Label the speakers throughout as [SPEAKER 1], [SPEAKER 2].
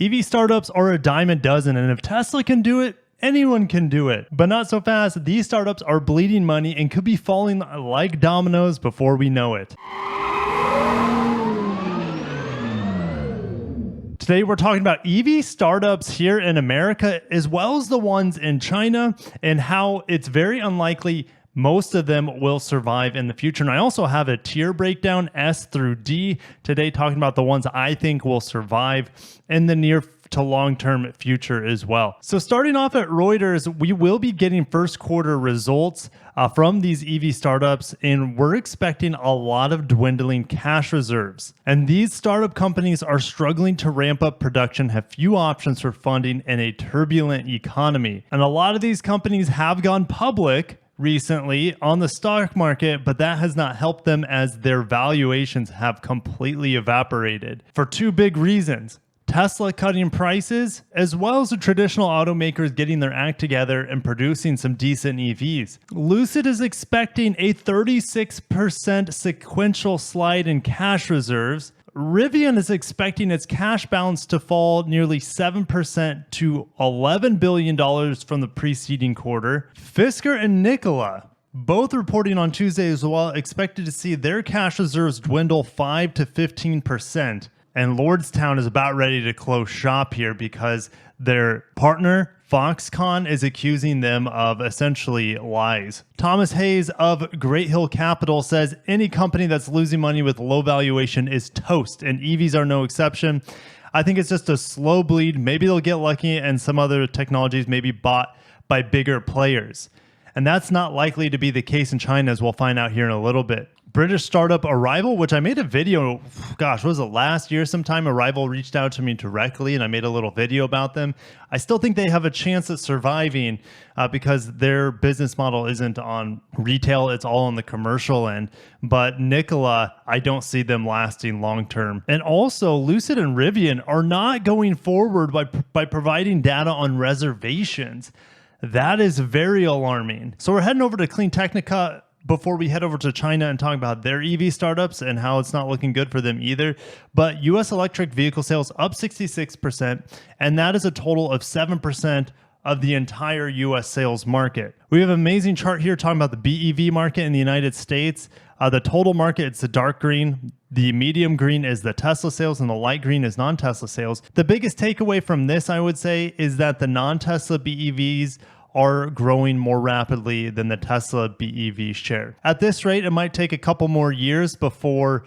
[SPEAKER 1] EV startups are a dime a dozen, and if Tesla can do it, anyone can do it. But not so fast. These startups are bleeding money and could be falling like dominoes before we know it. Today, we're talking about EV startups here in America, as well as the ones in China, and how it's very unlikely most of them will survive in the future. And I also have a tier breakdown, S through D, today talking about the ones I think will survive in the near to long-term future as well. So starting off at Reuters, we will be getting first quarter results from these EV startups, and we're expecting a lot of dwindling cash reserves. And these startup companies are struggling to ramp up production, have few options for funding in a turbulent economy. And a lot of these companies have gone public recently on the stock market, but that has not helped them as their valuations have completely evaporated for two big reasons. Tesla cutting prices, as well as the traditional automakers getting their act together and producing some decent EVs. Lucid is expecting a 36% sequential slide in cash reserves. Rivian is expecting its cash balance to fall nearly 7% to $11 billion from the preceding quarter. Fisker and Nikola, both reporting on Tuesday as well, expected to see their cash reserves dwindle 5 to 15%. And Lordstown is about ready to close shop here because their partner, Foxconn, is accusing them of essentially lies. Thomas Hayes of Great Hill Capital says any company that's losing money with low valuation is toast, and EVs are no exception. I think it's just a slow bleed. Maybe they'll get lucky and some other technologies may be bought by bigger players. And that's not likely to be the case in China, as we'll find out here in a little bit. British startup Arrival, which I made a video, gosh, was it last year sometime? Arrival reached out to me directly and I made a little video about them. I still think they have a chance at surviving because their business model isn't on retail, it's all on the commercial end. But Nikola, I don't see them lasting long term. And also, Lucid and Rivian are not going forward by providing data on reservations. That is very alarming. So we're heading over to Clean Technica before we head over to China and talk about their EV startups and how it's not looking good for them either. But US electric vehicle sales up 66%, and that is a total of 7% of the entire US sales market. We have an amazing chart here talking about the BEV market in the United States. The total market, it's the dark green. The medium green is the Tesla sales, and the light green is non-Tesla sales. The biggest takeaway from this, I would say, is that the non-Tesla BEVs are growing more rapidly than the Tesla BEV share. At this rate, it might take a couple more years before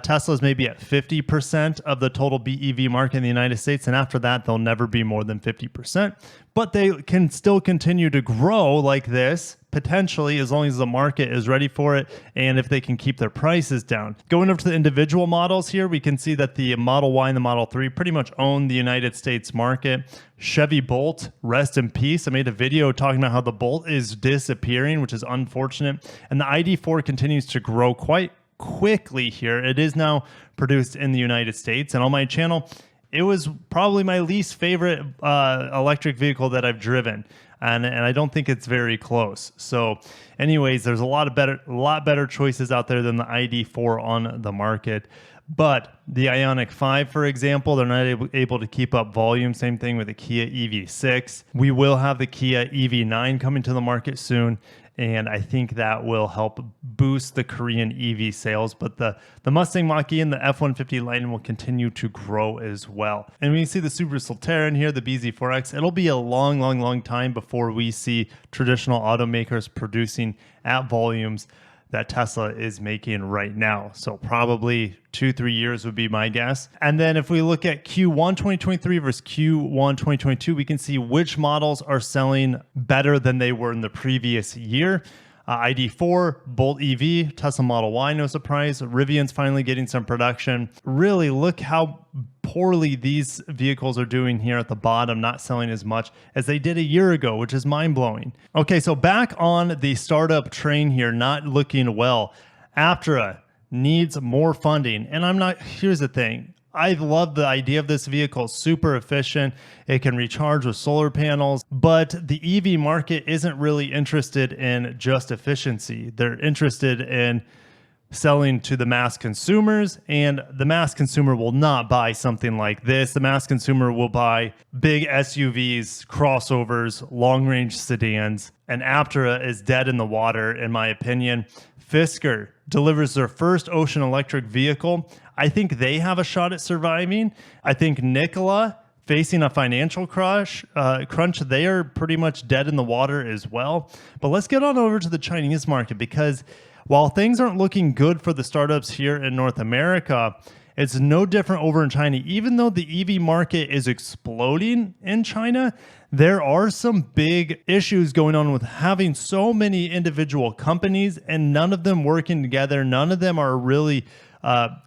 [SPEAKER 1] Tesla's maybe at 50% of the total BEV market in the United States, and after that, they'll never be more than 50%. But they can still continue to grow like this, potentially, as long as the market is ready for it and if they can keep their prices down. Going over to the individual models here, we can see that the Model Y and the Model 3 pretty much own the United States market. Chevy Bolt, rest in peace. I made a video talking about how the Bolt is disappearing, which is unfortunate. And the ID4 continues to grow quite quickly here. It is now produced in the United States. And on my channel, it was probably my least favorite electric vehicle that I've driven. And I don't think it's very close. So anyways, there's a lot better choices out there than the ID4 on the market. But the Ioniq 5, for example, they're not able to keep up volume. Same thing with the Kia EV6. We will have the Kia EV9 coming to the market soon, and I think that will help boost the Korean EV sales. But the Mustang Mach-E and the F-150 Lightning will continue to grow as well. And when you see the Subaru Solterra in here, the BZ4X, it'll be a long time before we see traditional automakers producing at volumes that Tesla is making right now. So probably 2-3 years would be my guess. And then if we look at Q1 2023 versus Q1 2022, we can see which models are selling better than they were in the previous year. ID4, Bolt EV, Tesla Model Y, no surprise. Rivian's finally getting some production. Really, look how poorly these vehicles are doing here at the bottom, not selling as much as they did a year ago, which is mind-blowing. Okay, so back on the startup train here, not looking well. Aptera needs more funding, and here's the thing. I love the idea of this vehicle, super efficient. It can recharge with solar panels, but the EV market isn't really interested in just efficiency. They're interested in selling to the mass consumers, and the mass consumer will not buy something like this. The mass consumer will buy big SUVs, crossovers, long-range sedans, and Aptera is dead in the water, in my opinion. Fisker delivers their first Ocean electric vehicle. I think they have a shot at surviving. I think Nikola, facing a financial crunch, they are pretty much dead in the water as well. But let's get on over to the Chinese market, because while things aren't looking good for the startups here in North America, it's no different over in China. Even though the EV market is exploding in China, there are some big issues going on with having so many individual companies and none of them working together. None of them are really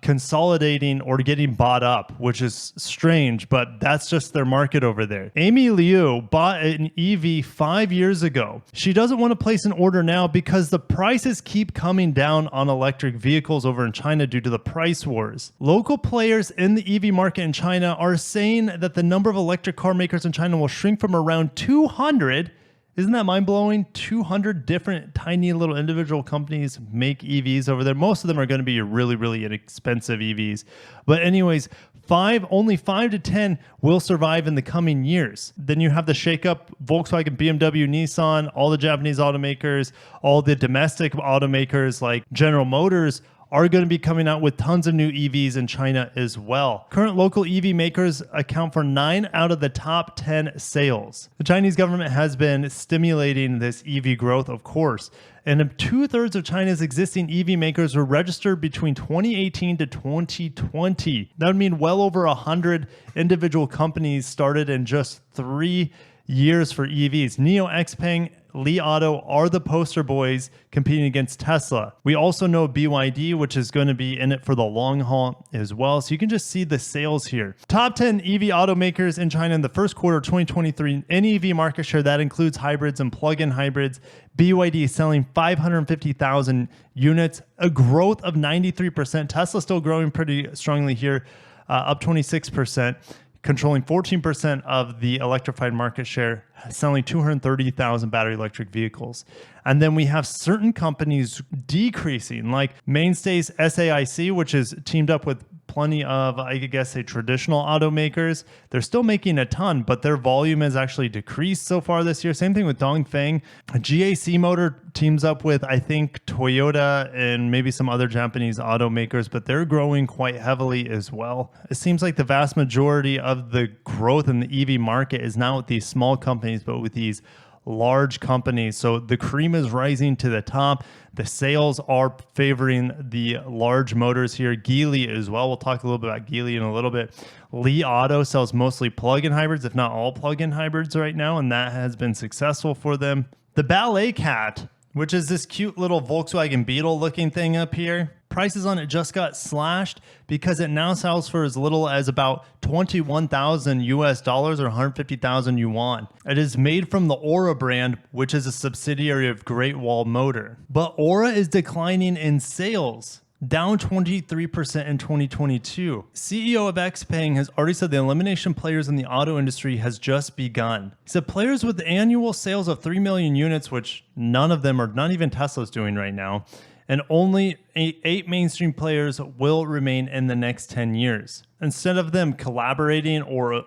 [SPEAKER 1] consolidating or getting bought up, which is strange, but that's just their market over there. Amy Liu bought an EV 5 years ago. She doesn't want to place an order now because the prices keep coming down on electric vehicles over in China due to the price wars. Local players in the EV market in China are saying that the number of electric car makers in China will shrink from around 200. Isn't that mind-blowing? 200 different tiny little individual companies make EVs over there. Most of them are going to be really, really inexpensive EVs. But anyways, only 5 to 10 will survive in the coming years. Then you have the shakeup, Volkswagen, BMW, Nissan, all the Japanese automakers, all the domestic automakers like General Motors are going to be coming out with tons of new EVs in China as well. Current local EV makers account for 9 out of the top 10 sales. The Chinese government has been stimulating this EV growth, of course, and 2/3 of China's existing EV makers were registered between 2018 to 2020. That would mean well over 100 individual companies started in just 3 years for EVs. NIO, XPeng, Li Auto are the poster boys competing against Tesla. We also know BYD, which is going to be in it for the long haul as well. So you can just see the sales here. Top 10 EV automakers in China in the first quarter of 2023 in EV market share. That includes hybrids and plug-in hybrids. BYD is selling 550,000 units, a growth of 93%. Tesla still growing pretty strongly here, up 26%. Controlling 14% of the electrified market share, selling 230,000 battery electric vehicles. And then we have certain companies decreasing, like Mainstays SAIC, which is teamed up with plenty of, I guess, traditional automakers. They're still making a ton, but their volume has actually decreased so far this year. Same thing with Dongfeng. GAC Motor teams up with, I think, Toyota and maybe some other Japanese automakers, but they're growing quite heavily as well. It seems like the vast majority of the growth in the EV market is not with these small companies, but with these large companies. So the cream is rising to the top. The sales are favoring the large motors here. Geely as well. We'll talk a little bit about Geely in a little bit. Li Auto sells mostly plug-in hybrids, if not all plug-in hybrids right now, and that has been successful for them. The Ballet Cat, which is this cute little Volkswagen Beetle looking thing up here. Prices on it just got slashed because it now sells for as little as about 21,000 US dollars or 150,000 yuan. It is made from the Aura brand, which is a subsidiary of Great Wall Motor. But Aura is declining in sales, down 23% in 2022. CEO of XPeng has already said the elimination players in the auto industry has just begun. He said players with annual sales of 3 million units, which none of them are, not even Tesla's doing right now, and only 8 mainstream players will remain in the next 10 years. Instead of them collaborating or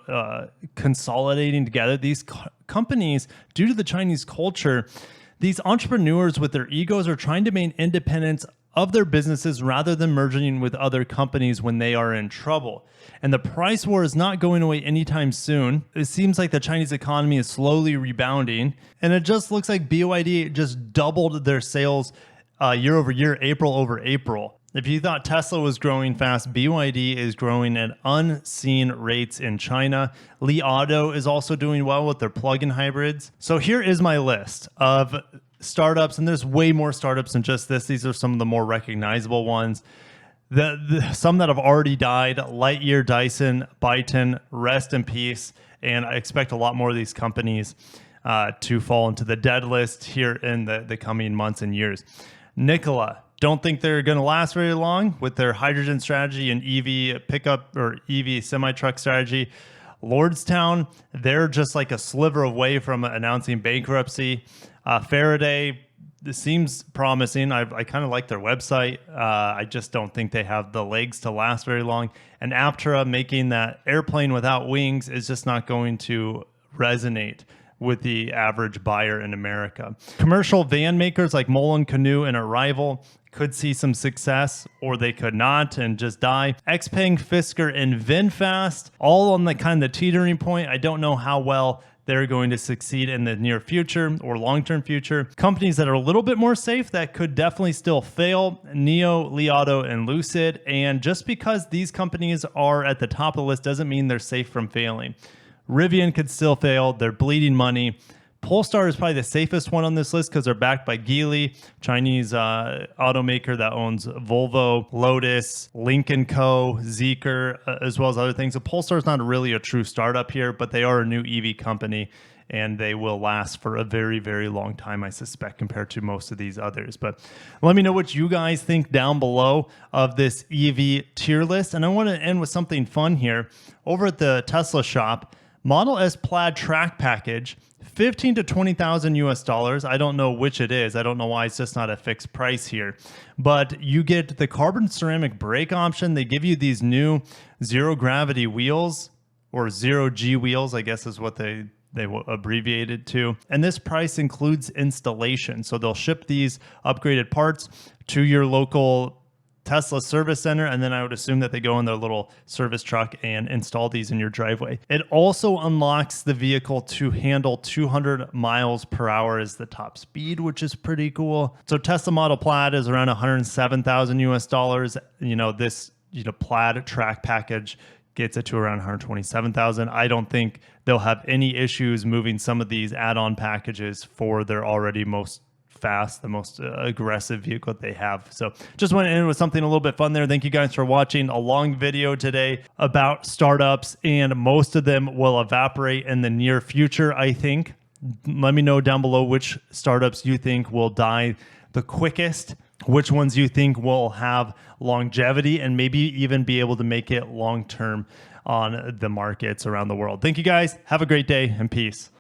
[SPEAKER 1] consolidating together, these companies, due to the Chinese culture, these entrepreneurs with their egos are trying to maintain independence of their businesses rather than merging with other companies when they are in trouble. And the price war is not going away anytime soon. It seems like the Chinese economy is slowly rebounding, and it just looks like BYD just doubled their sales year over year, April over April. If you thought Tesla was growing fast, BYD is growing at unseen rates in China. Li Auto is also doing well with their plug-in hybrids. So here is my list of startups, and there's way more startups than just this. These are some of the more recognizable ones. Some that have already died: Lightyear, Dyson, Byton, rest in peace. And I expect a lot more of these companies to fall into the dead list here in the coming months and years. Nikola, don't think they're going to last very long with their hydrogen strategy and EV pickup or EV semi-truck strategy. Lordstown, they're just like a sliver away from announcing bankruptcy. Faraday, this seems promising. I kind of like their website. I just don't think they have the legs to last very long. And Aptera making that airplane without wings is just not going to resonate with the average buyer in America. Commercial van makers like Mullen Canoe and Arrival could see some success, or they could not and just die. Xpeng, Fisker, and VinFast, all on the kind of teetering point. I don't know how well they're going to succeed in the near future or long-term future. Companies that are a little bit more safe that could definitely still fail: NIO, Li Auto, and Lucid. And just because these companies are at the top of the list doesn't mean they're safe from failing. Rivian could still fail. They're bleeding money. Polestar is probably the safest one on this list because they're backed by Geely, Chinese automaker that owns Volvo, Lotus, Lynk & Co., Zeekr, as well as other things. So Polestar is not really a true startup here, but they are a new EV company, and they will last for a very, very long time, I suspect, compared to most of these others. But let me know what you guys think down below of this EV tier list. And I want to end with something fun here. Over at the Tesla shop, Model S Plaid track package, 15 to 20,000 US dollars. I don't know which it is. I don't know why it's just not a fixed price here. But you get the carbon ceramic brake option. They give you these new zero gravity wheels, or zero G wheels, I guess is what they abbreviated to. And this price includes installation. So they'll ship these upgraded parts to your local Tesla service center, and then I would assume that they go in their little service truck and install these in your driveway. It also unlocks the vehicle to handle 200 miles per hour as the top speed, which is pretty cool. So Tesla Model Plaid is around 107,000 US dollars. This Plaid track package gets it to around 127,000. I don't think they'll have any issues moving some of these add-on packages for their already most fast, the most aggressive vehicle that they have. So just went in with something a little bit fun there. Thank you guys for watching a long video today about startups, and most of them will evaporate in the near future, I think. Let me know down below which startups you think will die the quickest, which ones you think will have longevity and maybe even be able to make it long-term on the markets around the world. Thank you guys. Have a great day, and peace.